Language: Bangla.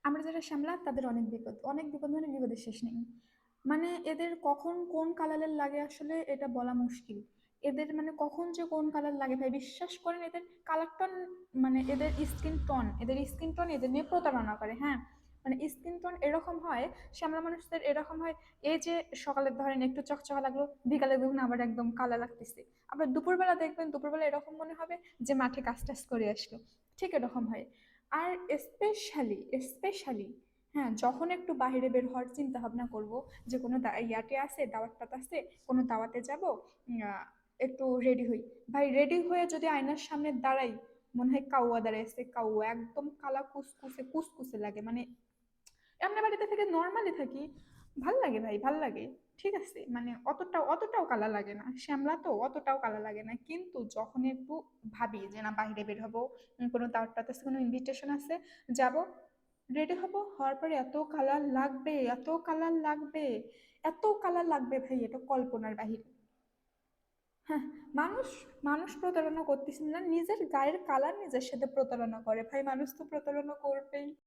আমরা যারা শ্যামলা তাদের অনেক বিপদ, অনেক বিপদ মানে বিপদের শেষ নেই। মানে এদের কখন কোন কালারের লাগে আসলে এটা বলা মুশকিল। এদের মানে কখন যে কোন কালার লাগে ভাই বিশ্বাস করেন, এদের কালার টোন মানে এদের স্কিন টোন এদের নিয়ে প্রতারণা করে। হ্যাঁ, মানে স্কিন টোন এরকম হয়, শ্যামলা মানুষদের এরকম হয়, এই যে সকালে ধরেন একটু চকচকা লাগলো, বিকালে দেখুন আবার একদম কালা লাগতেছে। আবার দুপুরবেলা দেখবেন, দুপুরবেলা এরকম মনে হবে যে মাঠে কাজ টাজ করে আসলো, ঠিক এরকম হয়। আর স্পেশালি হ্যাঁ, যখন একটু বাইরে বের হওয়ার চিন্তা ভাবনা করব, যে কোনো ইয়াতে আছে, দাওয়াত টাত আছে, কোনো দাওয়াতে যাব, একটু রেডি হই, ভাই রেডি হয়ে যদি আয়নার সামনে দাঁড়াই, মনে হয় কাউয়া দাঁড়াইছে, কাউয়া একদম কালা কুসকুসে কুসকুসে লাগে। মানে আমরা বাড়িতে থেকে নর্মালি থাকি, ভাল লাগে ভাই, ভাল লাগে, ঠিক আছে, মানে অতটাও কালা লাগে না, শ্যামলা তো অতটাও কালা লাগে না। কিন্তু যখন একটু ভাবি যে না বাইরে বের হবো, কোনো দাওয়াত টাত আছে, কোনো ইনভিটেশন আছে, যাব, রেডি হব, হওয়ার পরে এত কালার লাগবে, এত কালার লাগবে, এত কালার লাগবে ভাই, এটা কল্পনার বাহিরে। হ্যাঁ, মানুষ মানুষ প্রতারণা করতেছে না, নিজের গায়ের কালার নিজের সাথে প্রতারণা করে ভাই, মানুষ তো প্রতারণা করবেই।